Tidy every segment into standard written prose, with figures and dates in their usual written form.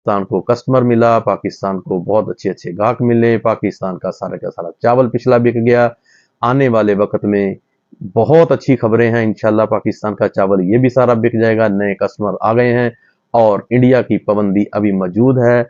पाकिस्तान को कस्टमर मिला, पाकिस्तान को बहुत अच्छे गाहक मिले, पाकिस्तान का सारा चावल पिछला बिक गया। आने वाले वक्त में बहुत अच्छी खबरें हैं, इंशाल्लाह पाकिस्तान का चावल ये भी सारा बिक जाएगा, नए कस्टमर आ गए हैं और इंडिया की पाबंदी अभी मौजूद है।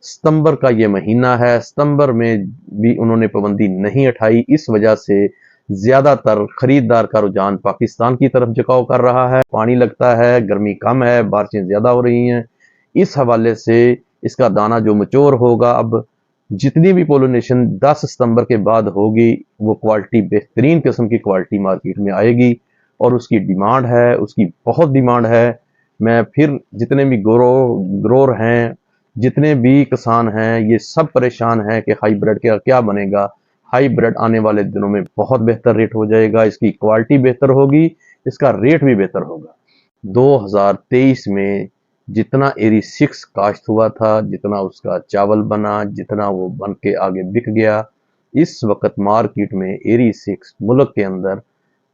सितंबर का ये महीना है, सितंबर में भी उन्होंने पाबंदी नहीं उठाई, इस वजह से ज्यादातर खरीदार का रुझान पाकिस्तान की तरफ झुकाव कर रहा है। पानी लगता है, गर्मी कम है, बारिशें ज्यादा हो रही हैं, इस हवाले से इसका दाना जो मैच्योर होगा, अब जितनी भी पोलिनेशन 10 सितंबर के बाद होगी वो क्वालिटी बेहतरीन किस्म की क्वालिटी मार्केट में आएगी और उसकी डिमांड है, उसकी बहुत डिमांड है। मैं फिर जितने भी ग्रोर हैं, जितने भी किसान हैं, ये सब परेशान हैं कि हाइब्रिड का क्या बनेगा। हाइब्रिड आने वाले दिनों में बहुत बेहतर रेट हो जाएगा, इसकी क्वालिटी बेहतर होगी, इसका रेट भी बेहतर होगा। 2023 में जितना एरी 6 काश्त हुआ था, जितना उसका चावल बना, जितना वो बन के आगे बिक गया, इस वक्त मार्केट में एरी 6 मुल्क के अंदर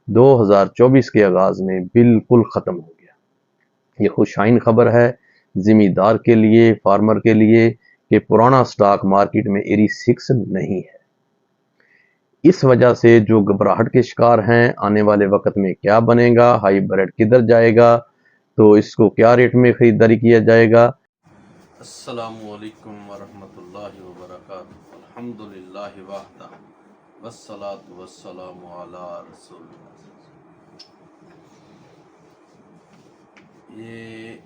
2024 के आगाज में बिल्कुल खत्म हो गया। ये खुशाइन खबर है जिमीदार के लिए, फार्मर के लिए, कि पुराना स्टॉक मार्केट में एरी 6 नहीं है। इस वजह से जो घबराहट के शिकार हैं, आने वाले वक्त में क्या बनेगा, हाइब्रिड किधर जाएगा, तो इसको क्या रेट में खरीदारी किया जाएगा। अस्सलामुअलैकुम वरहमतुल्लाहि वबरकातुहू। अल्हम्दुलिल्लाहि वहदा वस्सलातु वस्सलामु अला रसूलिल्लाह। ये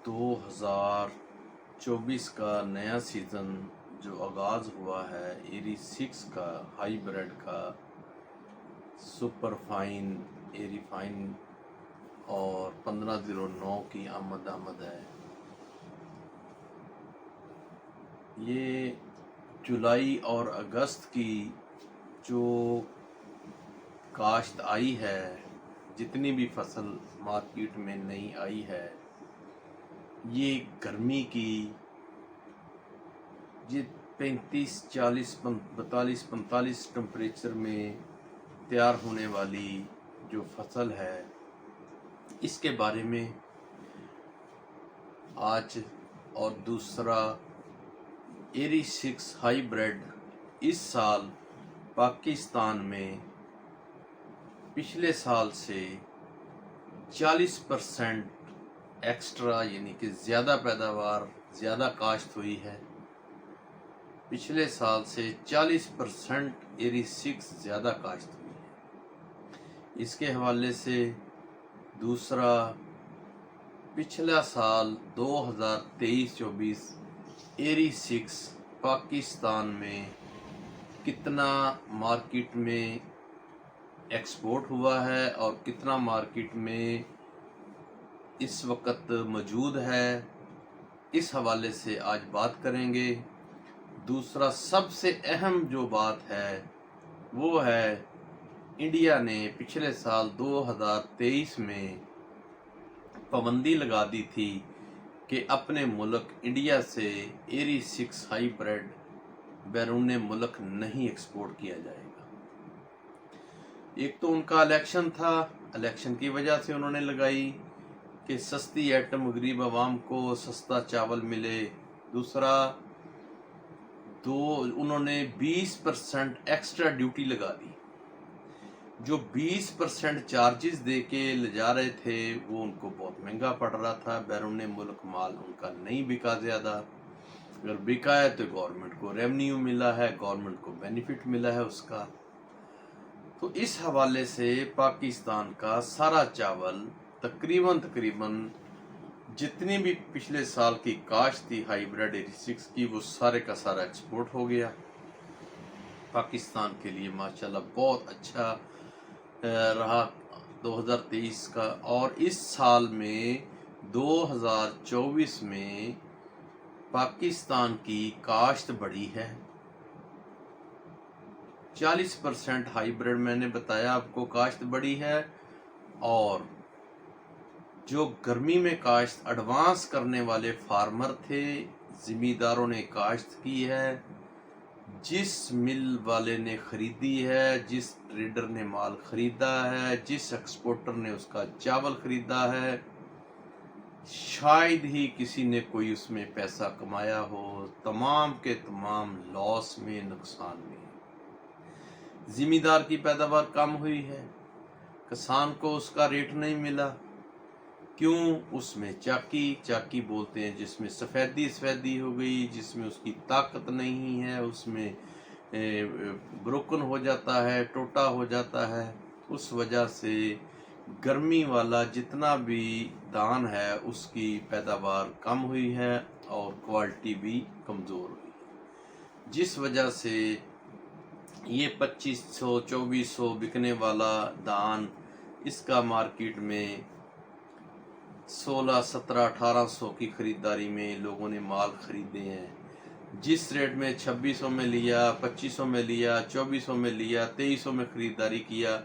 2024 का नया सीज़न जो आगाज़ हुआ है, एरी 6 का हाइब्रिड का सुपर फाइन, एरी फाइन और 1509 की आमद है। ये जुलाई और अगस्त की जो काश्त आई है, जितनी भी फसल मार्केट में नई आई है, ये गर्मी की ये 35, 40, 42, 45 टेम्परेचर में तैयार होने वाली जो फसल है, इसके बारे में आज। और दूसरा, एरी 6 हाइब्रिड इस साल पाकिस्तान में पिछले साल से 40% एक्स्ट्रा, यानी कि ज़्यादा पैदावार, ज़्यादा काश्त हुई है। पिछले साल से 40% एरी 6 ज़्यादा काश्त हुई है। इसके हवाले से दूसरा, पिछला साल 2023-24 एरी 6 पाकिस्तान में कितना मार्केट में एक्सपोर्ट हुआ है और कितना मार्केट में इस वक्त मौजूद है, इस हवाले से आज बात करेंगे। दूसरा, सबसे अहम जो बात है वो है, इंडिया ने पिछले साल 2023 में पाबंदी लगा दी थी कि अपने मुल्क इंडिया से एरी 6 हाइब्रिड बैरून मुल्क नहीं एक्सपोर्ट किया जाएगा। एक तो उनका इलेक्शन था, इलेक्शन की वजह से उन्होंने लगाई कि सस्ती आइटम गरीब आवाम को सस्ता चावल मिले। दूसरा, उन्होंने 20% एक्स्ट्रा ड्यूटी लगा दी। जो 20% चार्जेस दे के ले जा रहे थे, वो उनको बहुत महंगा पड़ रहा था। बैरून मुल्क माल उनका नहीं बिका ज़्यादा, अगर बिका है तो गवर्नमेंट को रेवेन्यू मिला है, गवर्नमेंट को बेनिफिट मिला है उसका। तो इस हवाले से पाकिस्तान का सारा चावल तकरीबन जितनी भी पिछले साल की काश्त थी हाइब्रिड एरी 6 की, वो सारे का सारा एक्सपोर्ट हो गया। पाकिस्तान के लिए माशाल्लाह बहुत अच्छा रहा 2023 का। और इस साल में 2024 में पाकिस्तान की काश्त बढ़ी है। 40% हाइब्रिड, मैंने बताया आपको, काश्त बढ़ी है। और जो गर्मी में काश्त एडवांस करने वाले फार्मर थे, ज़मींदारों ने काश्त की है, जिस मिल वाले ने ख़रीदी है, जिस ट्रेडर ने माल ख़रीदा है, जिस एक्सपोर्टर ने उसका चावल ख़रीदा है, शायद ही किसी ने कोई उसमें पैसा कमाया हो, तमाम के तमाम लॉस में, नुकसान में। जिमीदार की पैदावार कम हुई है, किसान को उसका रेट नहीं मिला। क्यों? उसमें चाकी बोलते हैं जिसमें सफ़ेदी हो गई, जिसमें उसकी ताकत नहीं है, उसमें ब्रोकन हो जाता है, टोटा हो जाता है। उस वजह से गर्मी वाला जितना भी धान है उसकी पैदावार कम हुई है और क्वालिटी भी कमज़ोर हुई है, जिस वजह से ये 2500 2400 बिकने वाला धान इसका मार्केट में 16 17 1800 की ख़रीदारी में लोगों ने माल ख़रीदे हैं। जिस रेट में 2600 में लिया, 2500 में लिया, 2400 में लिया, 2300 में ख़रीदारी किया,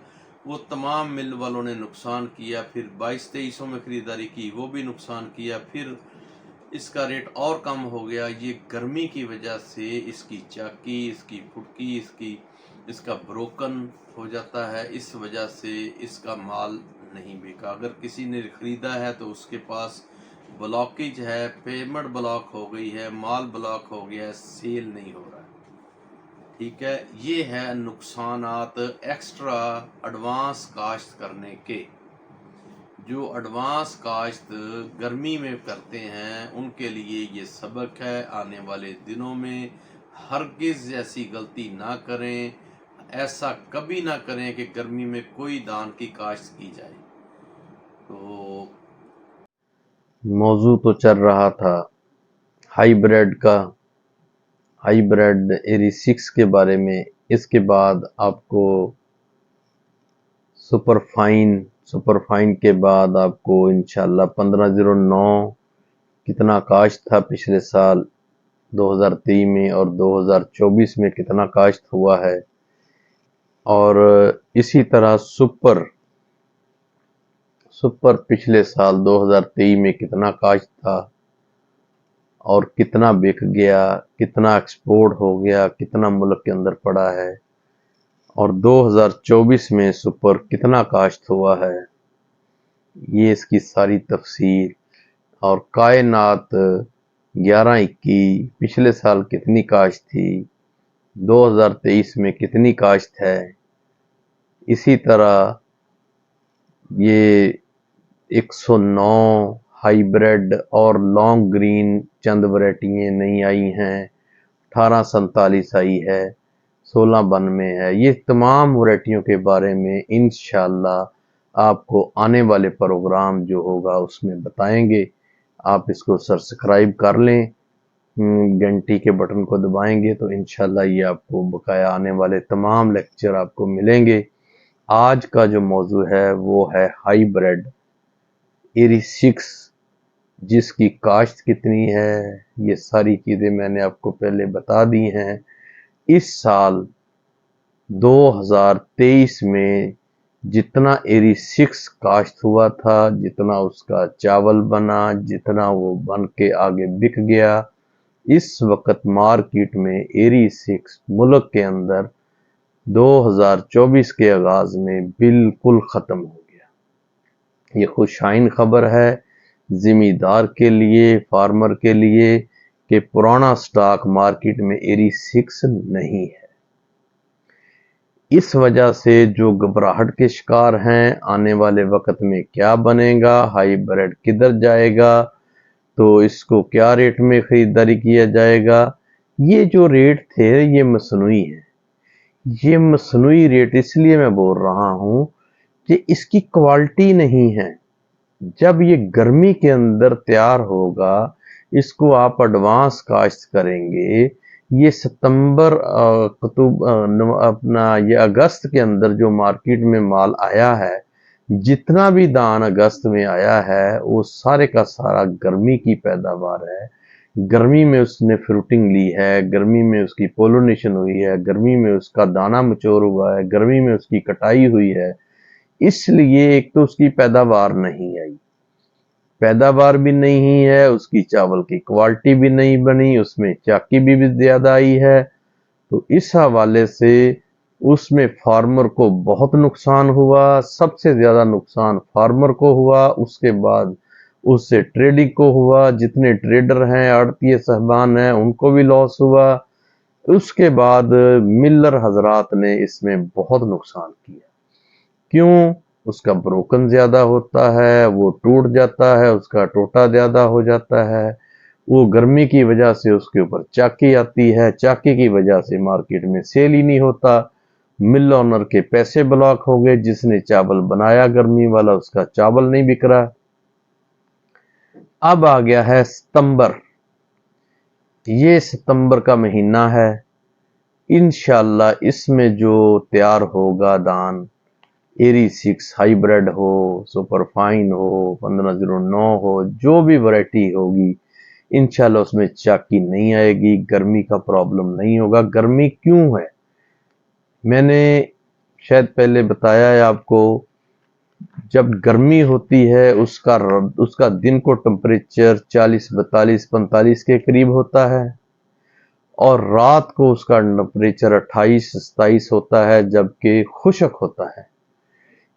वो तमाम मिल वालों ने नुकसान किया। फिर 2200-2300 में ख़रीदारी की, वो भी नुकसान किया। फिर इसका रेट और कम हो गया। ये गर्मी की वजह से इसकी चाकी, इसकी फुटकी, इसका ब्रोकन हो जाता है। इस वजह से इसका माल नहीं बिका। अगर किसी ने ख़रीदा है तो उसके पास ब्लॉकेज है, पेमेंट ब्लॉक हो गई है, माल ब्लॉक हो गया है, सेल नहीं हो रहा है। ठीक है, ये है नुकसानात एक्स्ट्रा एडवांस काश्त करने के। जो एडवांस काश्त गर्मी में करते हैं उनके लिए ये सबक है। आने वाले दिनों में हरगिज़ ऐसी गलती ना करें, ऐसा कभी ना करें कि गर्मी में कोई धान की काश्त की जाए। तो मौजू तो चल रहा था हाइब्रिड का, हाइब्रिड एरी 6 के बारे में। इसके बाद आपको सुपरफाइन के बाद आपको इंशाल्लाह 1509 कितना काश्त था पिछले साल 2023 में और 2024 में कितना काश्त हुआ है, और इसी तरह सुपर पिछले साल 2023 में कितना काश्त था और कितना बिक गया, कितना एक्सपोर्ट हो गया, कितना मुल्क के अंदर पड़ा है, और 2024 में सुपर कितना काश्त हुआ है। ये इसकी सारी तफसीर। और कायनात 11-21 पिछले साल कितनी काश्त थी, 2023 में कितनी काश्त है। इसी तरह ये 109 हाइब्रिड और लॉन्ग ग्रीन चंद वैरायटियाँ नहीं आई हैं, 1847 आई है, 1692 है। ये तमाम वैरायटियों के बारे में इंशाल्लाह आपको आने वाले प्रोग्राम जो होगा उसमें बताएंगे। आप इसको सब्सक्राइब कर लें, घंटी के बटन को दबाएंगे तो इंशाल्लाह ये आपको बकाया आने वाले तमाम लेक्चर आपको मिलेंगे। आज का जो मौजू है वो है हाइब्रिड एरी 6, जिसकी काश्त कितनी है, ये सारी चीज़ें मैंने आपको पहले बता दी हैं। इस साल 2023 में जितना एरी 6 काश्त हुआ था, जितना उसका चावल बना, जितना वो बन के आगे बिक गया, इस वक्त मार्केट में एरी 6 मुल्क के अंदर 2024 के आगाज़ में बिल्कुल ख़त्म हो गया। ये खुशाइन खबर है ज़िमीदार के लिए, फार्मर के लिए, कि पुराना स्टॉक मार्केट में एरी 6 नहीं है। इस वजह से जो घबराहट के शिकार हैं, आने वाले वक्त में क्या बनेगा, हाइब्रिड किधर जाएगा, तो इसको क्या रेट में ख़रीदारी किया जाएगा। ये जो रेट थे ये मसनूई है। ये मसनूई रेट इसलिए मैं बोल रहा हूँ कि इसकी क्वालिटी नहीं है। जब ये गर्मी के अंदर तैयार होगा, इसको आप एडवांस काश्त करेंगे, ये सितंबर अपना ये अगस्त के अंदर जो मार्केट में माल आया है, जितना भी दान अगस्त में आया है वो सारे का सारा गर्मी की पैदावार है। गर्मी में उसने फ्रूटिंग ली है, गर्मी में उसकी पोलिनेशन हुई है, गर्मी में उसका दाना मचोर हुआ है, गर्मी में उसकी कटाई हुई है। इसलिए एक तो उसकी पैदावार नहीं आई, पैदावार भी नहीं है, उसकी चावल की क्वालिटी भी नहीं बनी, उसमें चाकी भी ज़्यादा आई है। तो इस हवाले से उसमें फार्मर को बहुत नुकसान हुआ। सबसे ज़्यादा नुकसान फार्मर को हुआ, उसके बाद उससे ट्रेडिंग को हुआ, जितने ट्रेडर हैं, आड़तीय साहबान हैं, उनको भी लॉस हुआ। उसके बाद मिलर हजरात ने इसमें बहुत नुकसान किया। क्यों? उसका ब्रोकन ज्यादा होता है, वो टूट जाता है, उसका टोटा ज्यादा हो जाता है, वो गर्मी की वजह से उसके ऊपर चाकी आती है, चाकी की वजह से मार्केट में सेल ही नहीं होता, मिल ओनर के पैसे ब्लॉक हो गए, जिसने चावल बनाया गर्मी वाला उसका चावल नहीं बिक रहा। अब आ गया है सितंबर, ये सितंबर का महीना है। इंशाल्लाह इसमें जो तैयार होगा धान, एरी 6 हाइब्रिड हो, सुपर फाइन हो, 1509 हो, जो भी वैरायटी होगी, इंशाल्लाह उसमें चाकी नहीं आएगी, गर्मी का प्रॉब्लम नहीं होगा। गर्मी क्यों है? मैंने शायद पहले बताया है आपको, जब गर्मी होती है उसका दिन को टेम्परेचर 40, 42, 45 के करीब होता है, और रात को उसका टेम्परेचर 28, 27 होता है, जबकि खुश्क होता है।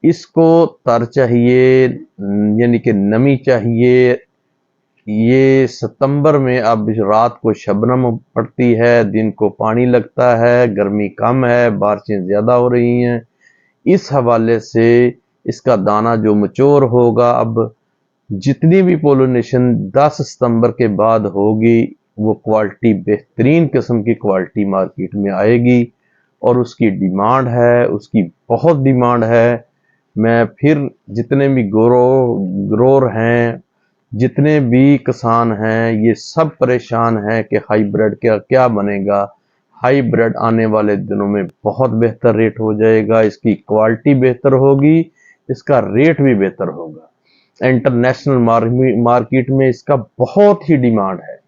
इसको तर चाहिए, यानी कि नमी चाहिए। ये सितंबर में अब रात को शबनम पड़ती है, दिन को पानी लगता है, गर्मी कम है, बारिशें ज्यादा हो रही हैं। इस हवाले से इसका दाना जो मैच्योर होगा, अब जितनी भी पोलिनेशन 10 सितंबर के बाद होगी, वो क्वालिटी बेहतरीन किस्म की क्वालिटी मार्केट में आएगी, और उसकी डिमांड है, उसकी बहुत डिमांड है। मैं फिर जितने भी ग्रोर हैं, जितने भी किसान हैं, ये सब परेशान हैं कि हाइब्रिड क्या बनेगा। हाइब्रिड आने वाले दिनों में बहुत बेहतर रेट हो जाएगा, इसकी क्वालिटी बेहतर होगी, इसका रेट भी बेहतर होगा। इंटरनेशनल मार्केट में इसका बहुत ही डिमांड है।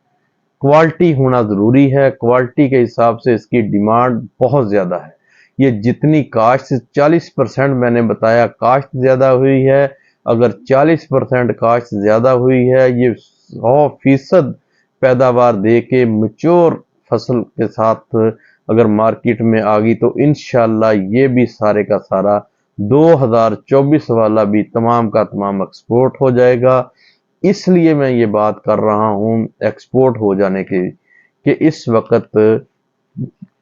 क्वालिटी होना जरूरी है, क्वालिटी के हिसाब से इसकी डिमांड बहुत ज्यादा है। ये जितनी काश्त 40% मैंने बताया काश्त ज्यादा हुई है, अगर 40% काश्त ज्यादा हुई है, ये 100% पैदावार दे के मैच्योर फसल के साथ अगर मार्केट में आ गई, तो इंशाल्लाह ये भी सारे का सारा 2024 वाला भी तमाम का तमाम एक्सपोर्ट हो जाएगा। इसलिए मैं ये बात कर रहा हूँ एक्सपोर्ट हो जाने की, कि इस वक्त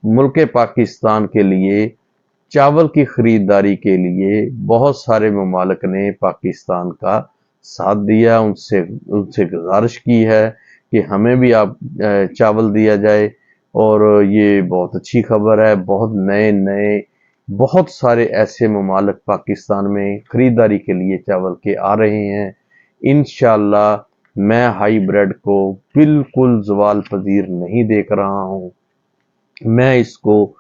मुल्क पाकिस्तान के लिए चावल की खरीदारी के लिए बहुत सारे ममालिक ने पाकिस्तान का साथ दिया, उनसे गुजारिश की है कि हमें भी आप चावल दिया जाए। और ये बहुत अच्छी खबर है, बहुत नए बहुत सारे ऐसे ममालिक पाकिस्तान में खरीदारी के लिए चावल के आ रहे हैं। इंशाल्लाह मैं हाइब्रिड को बिल्कुल ज़वाल पजीर नहीं देख रहा हूँ, मैं इसको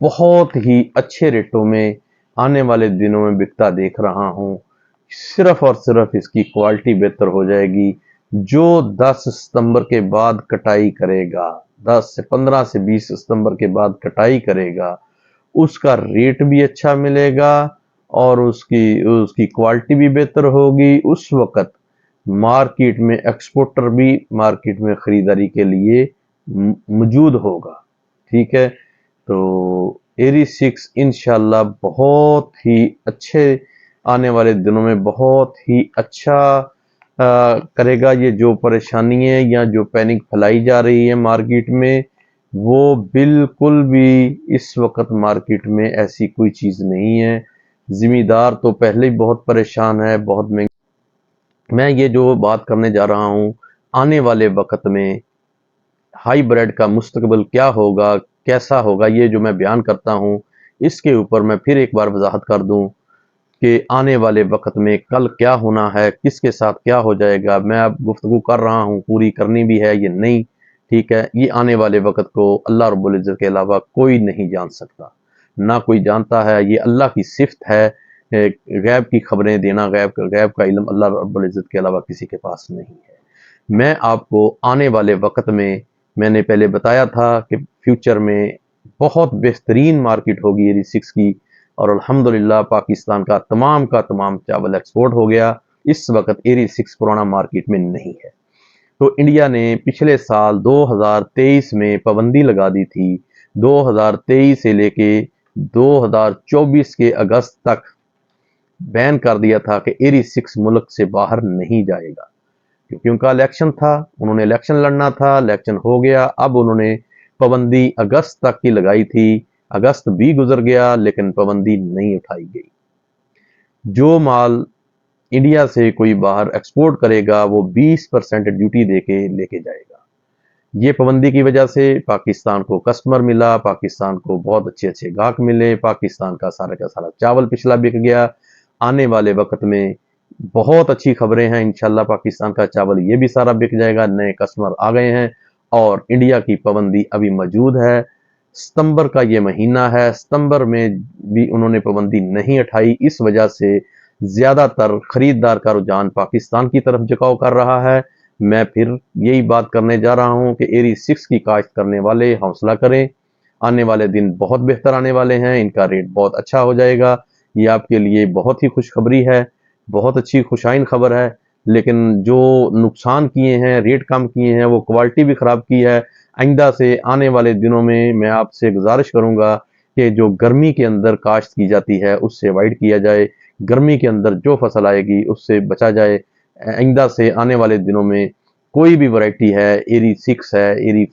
बहुत ही अच्छे रेटों में आने वाले दिनों में बिकता देख रहा हूँ। सिर्फ और सिर्फ इसकी क्वालिटी बेहतर हो जाएगी। जो 10 सितंबर के बाद कटाई करेगा, 10 से 15 से 20 सितंबर के बाद कटाई करेगा, उसका रेट भी अच्छा मिलेगा, और उसकी क्वालिटी भी बेहतर होगी। उस वक्त मार्केट में एक्सपोर्टर भी मार्केट में खरीदारी के लिए मौजूद होगा। ठीक है, तो एरी 6 इंशाल्लाह बहुत ही अच्छे आने वाले दिनों में बहुत ही अच्छा करेगा। ये जो परेशानी है या जो पैनिक फैलाई जा रही है मार्केट में, वो बिल्कुल भी इस वक्त मार्केट में ऐसी कोई चीज़ नहीं है। जिम्मेदार तो पहले ही बहुत परेशान है, बहुत महंगी। मैं ये जो बात करने जा रहा हूँ, आने वाले वक्त में हाइब्रिड का मुस्तकबिल क्या होगा, कैसा होगा, ये जो मैं बयान करता हूँ, इसके ऊपर मैं फिर एक बार वजाहत कर दूँ कि आने वाले वक्त में कल क्या होना है, किसके साथ क्या हो जाएगा। मैं अब गुफ्तगू कर रहा हूँ, पूरी करनी भी है ये नहीं, ठीक है। ये आने वाले वक्त को अल्लाह रब्बुल इज़्ज़त के अलावा कोई नहीं जान सकता, ना कोई जानता है। ये अल्लाह की सिफ़त है, गैब की खबरें देना, गैब का इल्म अल्लाह रब्बुल इज़्ज़त के अलावा किसी के पास नहीं है। मैं आपको आने वाले वक्त में, मैंने पहले बताया था कि फ्यूचर में बहुत बेहतरीन मार्केट होगी एरी 6 की, और अल्हम्दुलिल्लाह पाकिस्तान का तमाम चावल एक्सपोर्ट हो गया। इस वक्त एरी 6 पुराना मार्केट में नहीं है। तो इंडिया ने पिछले साल 2023 में पाबंदी लगा दी थी, 2023 से लेके 2024 के अगस्त तक बैन कर दिया था कि एरी 6 मुल्क से बाहर नहीं जाएगा। क्योंकि उनका इलेक्शन था, उन्होंने इलेक्शन लड़ना था, इलेक्शन हो गया। अब उन्होंने पाबंदी अगस्त तक की लगाई थी, अगस्त भी गुजर गया लेकिन पाबंदी नहीं उठाई गई। जो माल इंडिया से कोई बाहर एक्सपोर्ट करेगा वो 20% ड्यूटी देके लेके जाएगा। ये पाबंदी की वजह से पाकिस्तान को कस्टमर मिला, पाकिस्तान को बहुत अच्छे अच्छे ग्राहक मिले, पाकिस्तान का सारा चावल पिछला बिक गया। आने वाले वक्त में बहुत अच्छी खबरें हैं, इंशाल्लाह पाकिस्तान का चावल ये भी सारा बिक जाएगा, नए कस्टमर आ गए हैं और इंडिया की पाबंदी अभी मौजूद है। सितंबर का ये महीना है, सितंबर में भी उन्होंने पाबंदी नहीं उठाई, इस वजह से ज़्यादातर खरीदार का रुझान पाकिस्तान की तरफ झुकाव कर रहा है। मैं फिर यही बात करने जा रहा हूं कि एरी 6 की काश्त करने वाले हौसला करें, आने वाले दिन बहुत बेहतर आने वाले हैं, इनका रेट बहुत अच्छा हो जाएगा। ये आपके लिए बहुत ही खुशखबरी है, बहुत अच्छी खुशाइन खबर है। लेकिन जो नुकसान किए हैं, रेट कम किए हैं, वो क्वालिटी भी ख़राब की है। आइंदा से आने वाले दिनों में मैं आपसे गुजारिश करूंगा कि जो गर्मी के अंदर काश्त की जाती है उससे अवॉइड किया जाए, गर्मी के अंदर जो फसल आएगी उससे बचा जाए। आइंदा से आने वाले दिनों में कोई भी वैरायटी है, एरी 6 है, एरी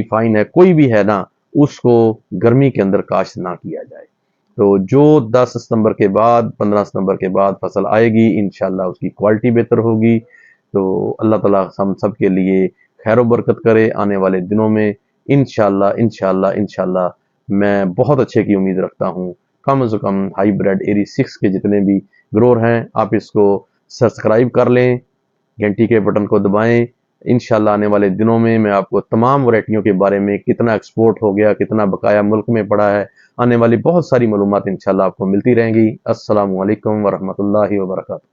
फाइन है, कोई भी है ना, उसको गर्मी के अंदर काश्त ना किया जाए। तो जो 10 सितंबर के बाद 15 सितंबर के बाद फसल आएगी इंशाल्लाह उसकी क्वालिटी बेहतर होगी। तो अल्लाह ताला हम सब के लिए खैर व बरकत करे आने वाले दिनों में। इंशाल्लाह मैं बहुत अच्छे की उम्मीद रखता हूँ। कम से कम हाइब्रिड एरी 6 के जितने भी ग्रोअर हैं आप इसको सब्सक्राइब कर लें, घंटी के बटन को दबाएं। इंशाल्लाह आने वाले दिनों में मैं आपको तमाम वैरायटियों के बारे में, कितना एक्सपोर्ट हो गया, कितना बकाया मुल्क में पड़ा है, आने वाली बहुत सारी मालूमात इंशाल्लाह आपको मिलती रहेंगी। अस्सलामु अलैकुम वरहमतुल्लाहि वबरकातुहू।